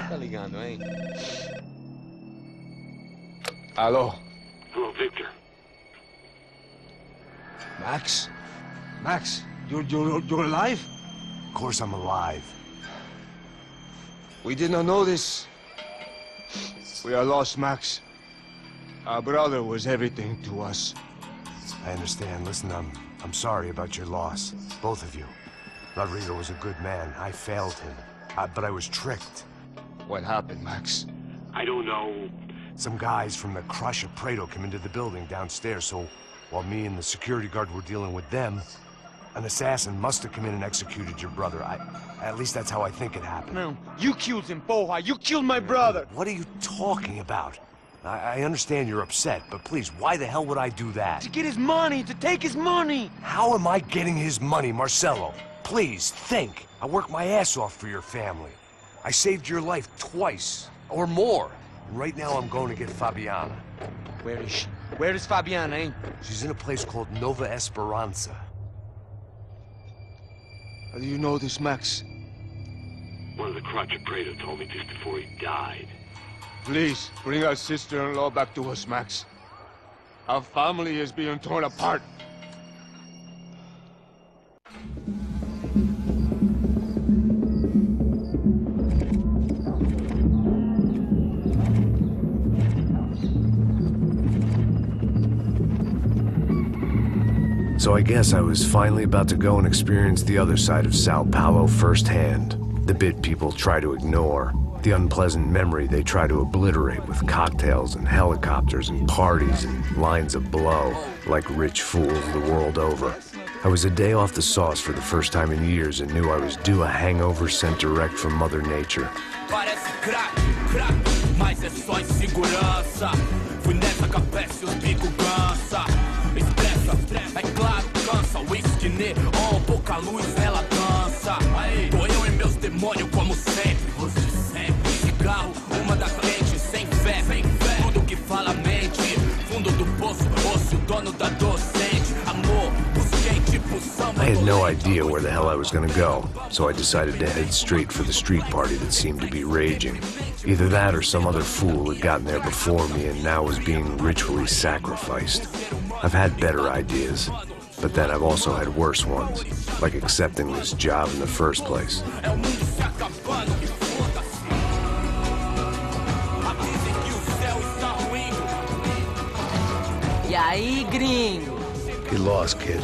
Tá ligando, hein? Alô? Hello, Victor. Max? Max, you're alive? Of course I'm alive. We did not know this. We are lost, Max. Our brother was everything to us. I understand. Listen, I'm sorry about your loss. Both of you. Rodrigo was a good man. I failed him. But I was tricked. What happened, Max? I don't know. Some guys from the Crush of Prado came into the building downstairs, so while me and the security guard were dealing with them, an assassin must have come in and executed your brother. At least that's how I think it happened. No, you killed him, Porra. You killed my brother. What are you talking about? I understand you're upset, but please, why the hell would I do that? To get his money, to take his money. How am I getting his money, Marcelo? Please, think. I worked my ass off for your family. I saved your life twice, or more. And right now I'm going to get Fabiana. Where is she? Where is Fabiana, eh? She's in a place called Nova Esperanza. How do you know this, Max? One of the Crotch of Prado told me just before he died. Please, bring our sister-in-law back to us, Max. Our family is being torn apart. So I guess I was finally about to go and experience the other side of Sao Paulo firsthand. The bit people try to ignore. The unpleasant memory they try to obliterate with cocktails and helicopters and parties and lines of blow, like rich fools the world over. I was a day off the sauce for the first time in years and knew I was due a hangover sent direct from Mother Nature. Parece crack, crack, mas é só insegurança. Fui nessa capece, os bico cansa. Estressa, é claro, cansa. Whisky neon, pouca luz, ela dança. Tô eu e meus demônios como sempre. Você sempre. Cigarro, uma da frente, sem fé. Tudo que fala mente. Fundo do poço, osso, dono da docente. Amor, busquei tipo samba. I had no idea where the hell I was gonna go, so I decided to head straight for the street party that seemed to be raging. Either that or some other fool had gotten there before me and now was being ritually sacrificed. I've had better ideas, but then I've also had worse ones, like accepting this job in the first place. E aí, gringo? Get lost, kid.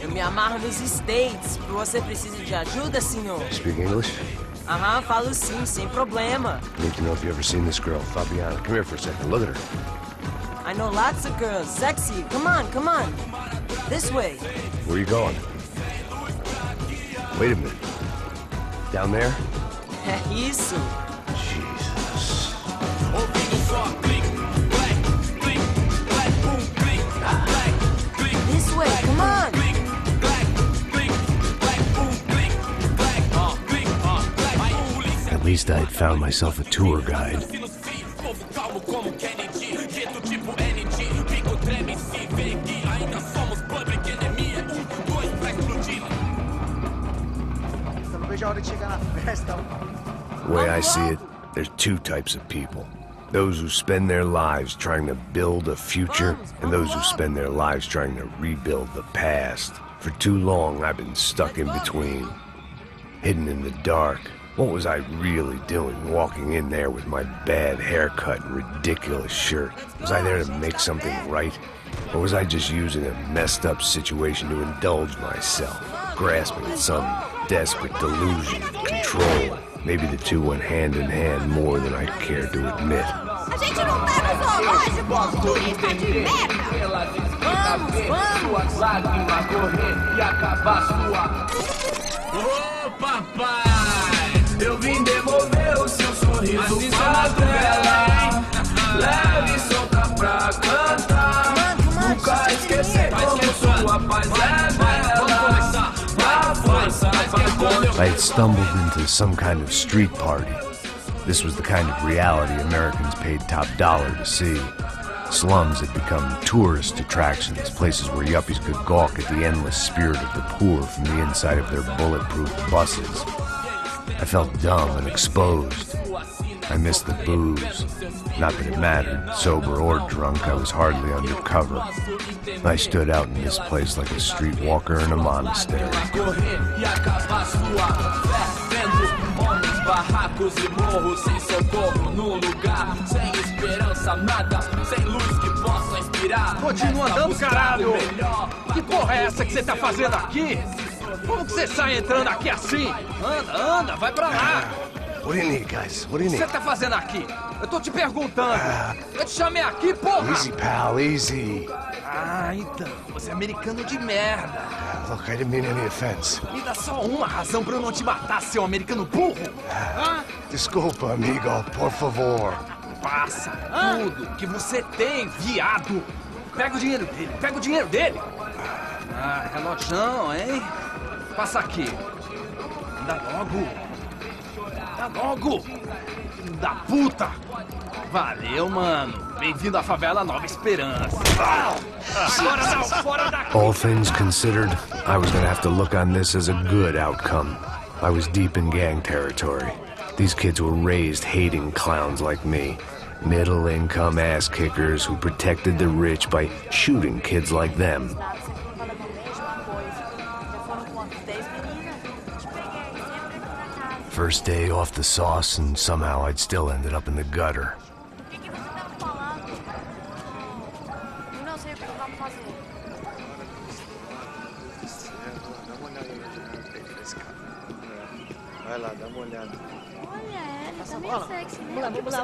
Eu me amarro nos States. Você precisa de ajuda, senhor? Speak English? Aham, falo sim, sem problema. Need to know if you've ever seen this girl, Fabiana. Come here for a second. Look at her. I know lots of girls. Sexy. Come on, come on. This way. Where are you going? Wait a minute. Down there? É isso. Jesus. This way, come on. At least I had found myself a tour guide. The way I see it, there's two types of people. Those who spend their lives trying to build a future, and those who spend their lives trying to rebuild the past. For too long, I've been stuck in between. Hidden in the dark. What was I really doing walking in there with my bad haircut and ridiculous shirt? Was I there to make something right? Or was I just using a messed up situation to indulge myself, grasping at some desperate delusion of control? Maybe the two went hand in hand more than I care to admit. A gente não tá no zoológico, turista de merda! Suas lágrimas correr e acabar sua. Ô papai, eu vim devolver o seu sorriso pra ela. Leve e solta pra cantar. Nunca esquecer como sua paz é bela. I had stumbled into some kind of street party. This was the kind of reality Americans paid top dollar to see. Slums had become tourist attractions, places where yuppies could gawk at the endless spirit of the poor from the inside of their bulletproof buses. I felt dumb and exposed. I missed the booze. Not that it mattered. Sober or drunk, I was hardly undercover. I stood out in this place like a streetwalker in a monastery. Barracos e morros sem socorro num lugar sem esperança, nada, sem luz que possa inspirar. Continua andando, caralho! Que porra é essa que você tá fazendo aqui? Como que você sai entrando aqui assim? Anda, vai pra lá! What do you need, guys? What do you O que need? você tá fazendo aqui? Eu tô te perguntando. Eu te chamei aqui, porra! Easy, pal, easy. Ah, então, você é americano de merda. Look, I didn't mean any offense. Me dá só uma razão pra eu não te matar, seu americano burro. Desculpa, amigo, por favor. Passa tudo que você tem, viado. Pega o dinheiro dele, Ah, relojão, hein? Passa aqui. Dá logo. Filho da puta. Valeu, mano. Bem-vindo à favela Nova Esperança. Agora não, fora daqui. All things considered, I was gonna have to look on this as a good outcome. I was deep in gang territory. These kids were raised hating clowns like me. Middle-income ass-kickers who protected the rich by shooting kids like them. First day off the sauce, and somehow I'd still ended up in the gutter. Vai lá, dá uma olhada. Olha, ele tá meio sexy, né? Vamos lá.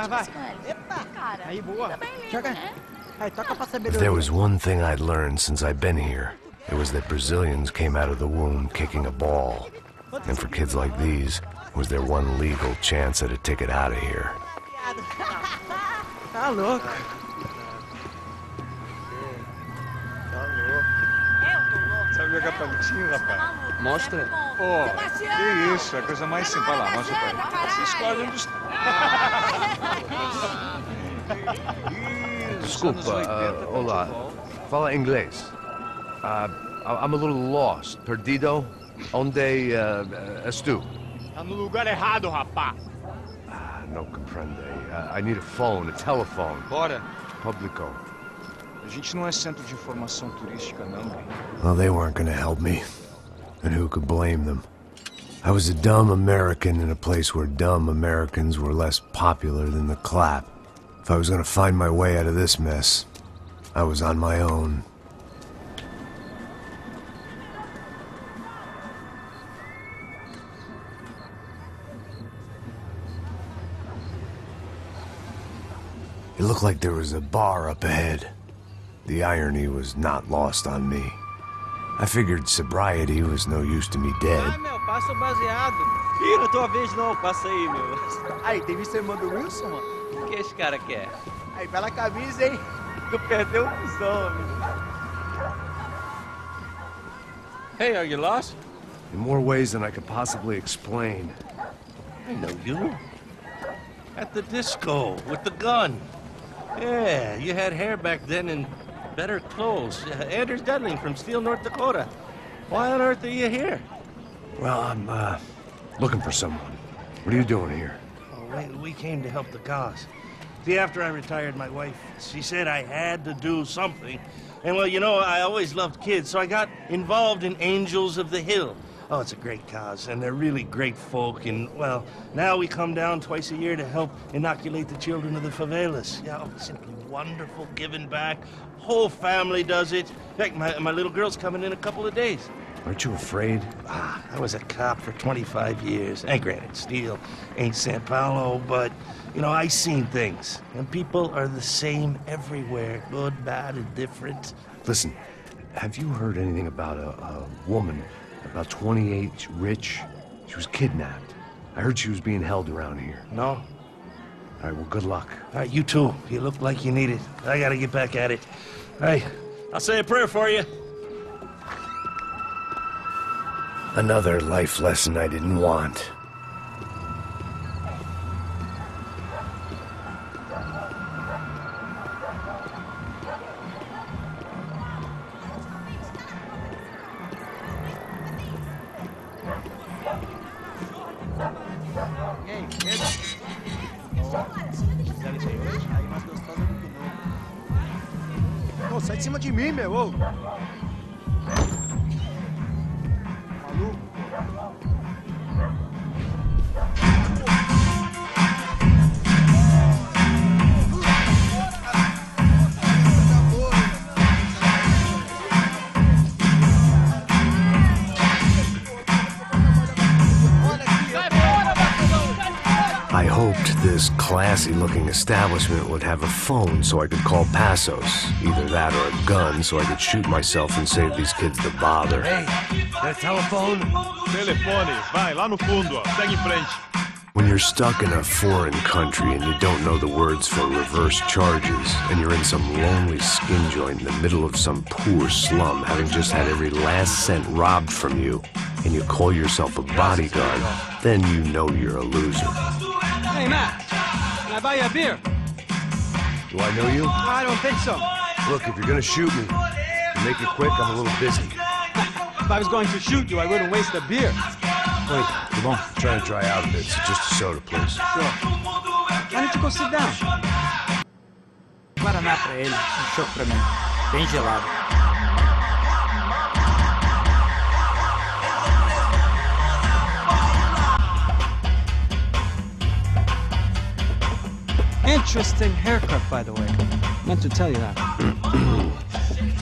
Vai. Epa, cara. Aí, boa. Tá bem lindo, Joga. né? Aí, toca pra If sabedoria. there was one thing I'd learned since I'd been here, it was that Brazilians came out of the womb kicking a ball. And for kids like these, it was their one legal chance at a ticket out of here. Tá louco. Sabe jogar palitinho, rapaz? Mostra. Pô, que isso, é a coisa mais simples. Vai lá, mostra pra ele. Você escolhe onde está. Desculpa, olá. Fala inglês. I'm a little lost. Perdido? Onde estou? Tá no lugar errado, rapaz. No comprende. I need a phone, a telephone. Bora. Publico. A gente não é centro de informação turística, não, gringo. Well, they weren't gonna help me. And who could blame them? I was a dumb American in a place where dumb Americans were less popular than the clap. If I was gonna find my way out of this mess, I was on my own. It looked like there was a bar up ahead. The irony was not lost on me. I figured sobriety was no use to me dead. Ah, meu, passa o baseado. Ih, não é tua vez não, passa aí, meu. Aí, tem visto a irmã do Wilson, mano? O que esse cara quer? Aí, bela camisa, hein? Tu perdeu o cuzão, amigo. Hey, are you lost? In more ways than I could possibly explain. I know you. At the disco, with the gun. Yeah, you had hair back then and better clothes. Anders Dudley from Steele, North Dakota. Why on earth are you here? Well, I'm, looking for someone. What are you doing here? Oh, we came to help the cause. See, after I retired, my wife, she said I had to do something. And, well, you know, I always loved kids, so I got involved in Angels of the Hill. Oh, it's a great cause, and they're really great folk, and, well, now we come down twice a year to help inoculate the children of the favelas. Yeah, oh, simply wonderful, giving back. Whole family does it. In fact, my little girl's coming in a couple of days. Aren't you afraid? I was a cop for 25 years. And granted, Steele ain't San Paulo, but, you know, I seen things. And people are the same everywhere. Good, bad, and different. Listen, have you heard anything about a woman, about 28, rich? She was kidnapped. I heard she was being held around here. No? All right, well, good luck. All right, you too. You look like you need it. I gotta get back at it. All right, I'll say a prayer for you. Another life lesson I didn't want. sai de cima de mim, meu. Ô. Maluco. I hoped this classy-looking establishment would have a phone so I could call Passos. Either that or a gun so I could shoot myself and save these kids the bother. Hey, got a telephone? Telefone, vai, lá no fundo, ó. Segue em frente. When you're stuck in a foreign country and you don't know the words for reverse charges, and you're in some lonely skin joint in the middle of some poor slum, having just had every last cent robbed from you, and you call yourself a bodyguard, then you know you're a loser. Hey, Matt, can I buy you a beer? Do I know you? I don't think so. Look, if you're gonna shoot me, make it quick, I'm a little busy. If I was going to shoot you, I wouldn't waste a beer. Wait, come on. I'm trying to dry out a bit, so just a soda, please. Sure. Why don't you go sit down? Guaraná pra ele, chopp pra mim. Bem gelado. Interesting haircut, by the way. Meant to tell you that.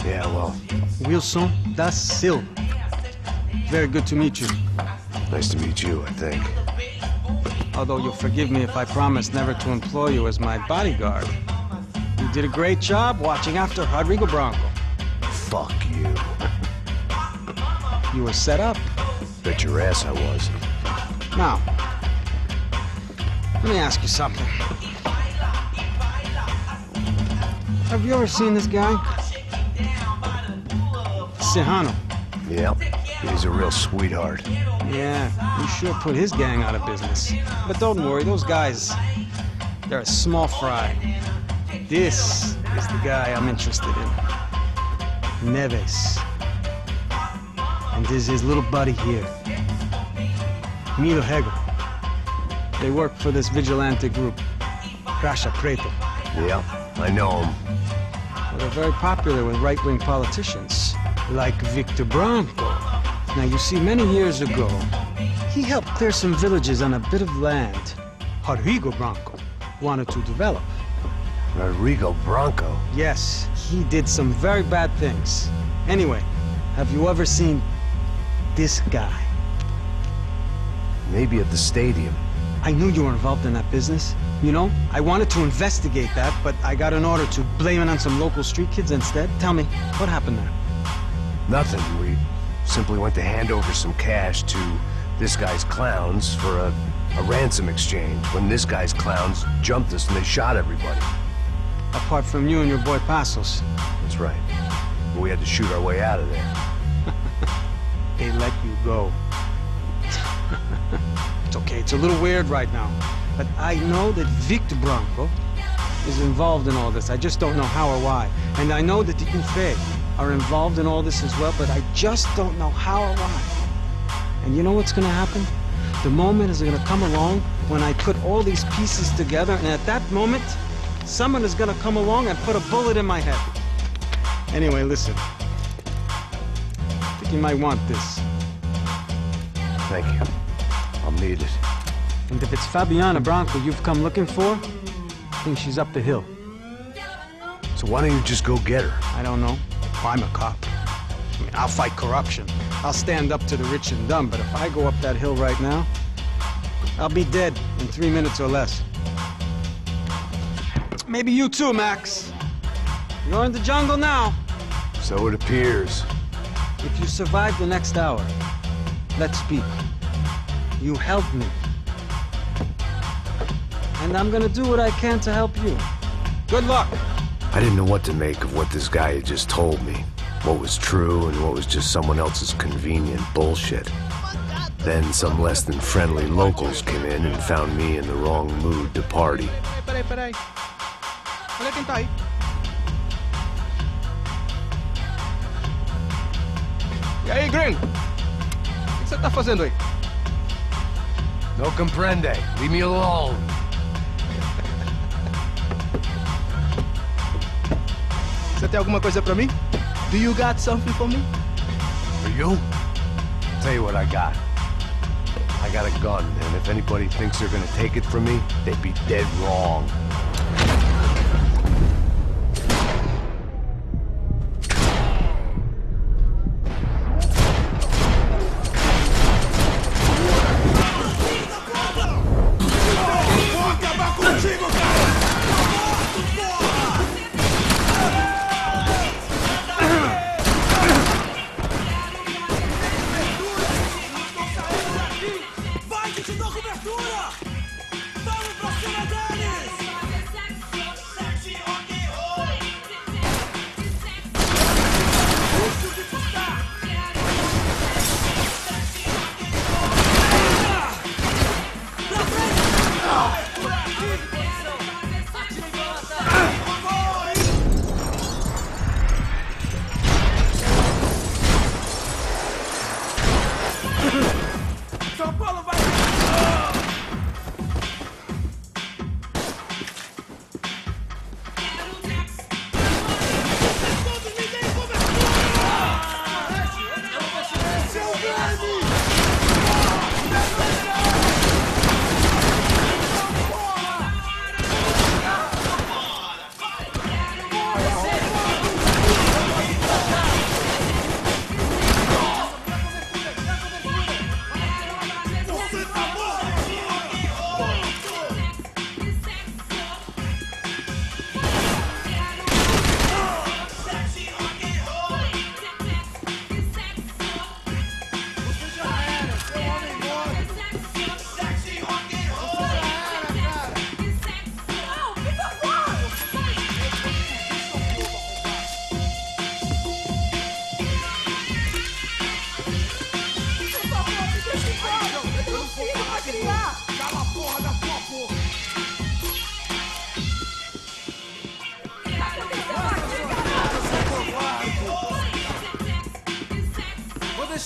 Yeah, well, Wilson da Silva. Very good to meet you. nice to meet you, I think. Although you'll forgive me if I promise never to employ you as my bodyguard. You did a great job watching after Rodrigo Bronco. Fuck you. You were set up. Bet your ass I was. Now, let me ask you something. Have you ever seen this guy? Sejano. Yep, he's a real sweetheart. Yeah, you sure put his gang out of business. But don't worry, those guys, they're a small fry. This is the guy I'm interested in. Neves. And this is his little buddy here. Milo Hegel. They work for this vigilante group, Crasha Preto. Yeah, I know him. Well, they're very popular with right-wing politicians, like Victor Bronco. Now, you see, many years ago, he helped clear some villages on a bit of land Rodrigo Bronco wanted to develop. Rodrigo Bronco? Yes, he did some very bad things. Anyway, have you ever seen this guy? Maybe at the stadium. I knew you were involved in that business. You know, I wanted to investigate that, but I got an order to blame it on some local street kids instead. Tell me, what happened there? Nothing. We simply went to hand over some cash to this guy's clowns for a ransom exchange when this guy's clowns jumped us and they shot everybody. Apart from you and your boy Passos. That's right. We had to shoot our way out of there. They let you go. It's okay, it's a little weird right now. But I know that Victor Bronco is involved in all this. I just don't know how or why. And I know that the UFE are involved in all this as well, but I just don't know how or why. And you know what's gonna happen? The moment is gonna come along when I put all these pieces together, and at that moment, someone is gonna come along and put a bullet in my head. Anyway, listen. I think you might want this. Thank you. I'll need it. And if it's Fabiana Bronco you've come looking for, I think she's up the hill. So why don't you just go get her? I don't know. I'm a cop. I mean, I'll fight corruption. I'll stand up to the rich and dumb, but if I go up that hill right now, I'll be dead in 3 minutes or less. Maybe you too, Max. You're in the jungle now. So it appears. If you survive the next hour, let's speak. You help me. And I'm gonna do what I can to help you. Good luck. I didn't know what to make of what this guy had just told me. What was true and what was just someone else's convenient bullshit. Then some less than friendly locals came in and found me in the wrong mood to party. Peraí. Olha quem tá aí. E aí, gringo? O que você tá fazendo aí? No comprende. Leave me alone. Você tem alguma coisa pra mim? Do you got something for me? For you? Tell you what I got. I got a gun, and if anybody thinks they're gonna take it from me, they'd be dead wrong.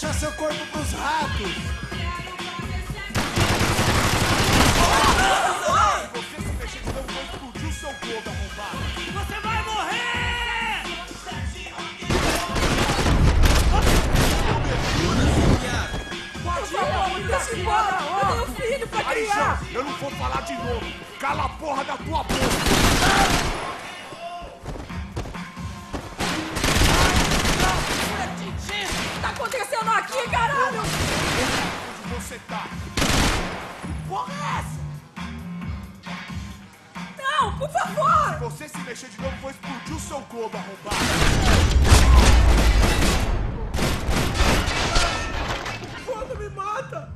deixar seu corpo pros ratos! Você se mexer de novo, vou explodir o seu corpo, arrombado! Você vai morrer! Por favor, deixa eu embora! Eu tenho um filho pra criar! Eu não vou falar de novo! Cala a porra da tua boca! O que tá acontecendo aqui, caralho? Onde você tá? Que porra é essa? Não, por favor! Se você se mexer de novo, vou explodir o seu globo, arrombado! Quando me mata!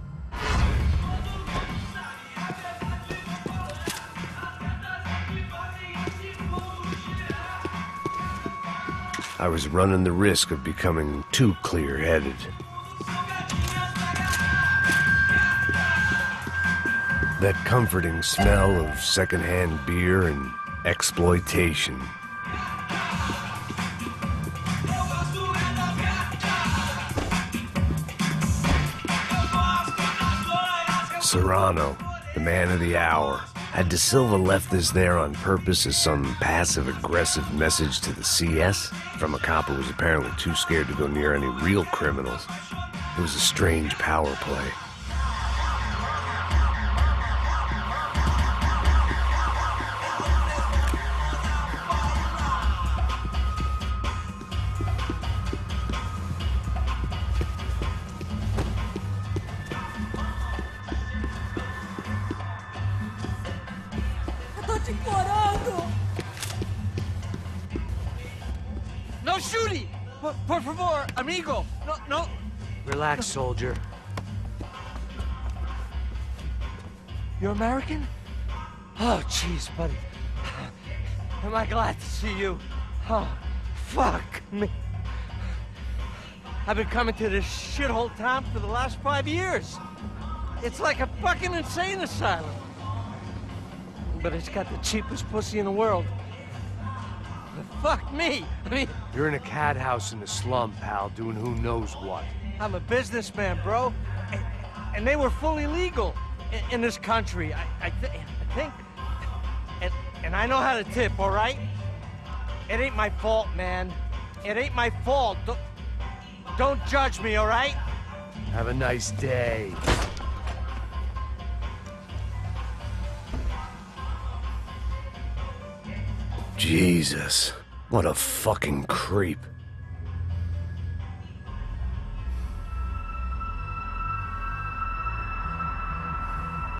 I was running the risk of becoming too clear-headed. That comforting smell of secondhand beer and exploitation. Serrano, the man of the hour. Had De Silva left this there on purpose as some passive-aggressive message to the CS from a cop who was apparently too scared to go near any real criminals? It was a strange power play. No shooting! Por favor, amigo! No, no! Relax, soldier. You're American? Oh, jeez, buddy. Am I glad to see you? Oh, fuck me. I've been coming to this shithole town for the last 5 years. It's like a fucking insane asylum. But it's got the cheapest pussy in the world. Fuck me! I mean... You're in a cat house in the slum, pal, doing who knows what. I'm a businessman, bro. And they were fully legal in this country. I think... And I know how to tip, all right? It ain't my fault, man. It ain't my fault. Don't judge me, all right? Have a nice day. Jesus, what a fucking creep.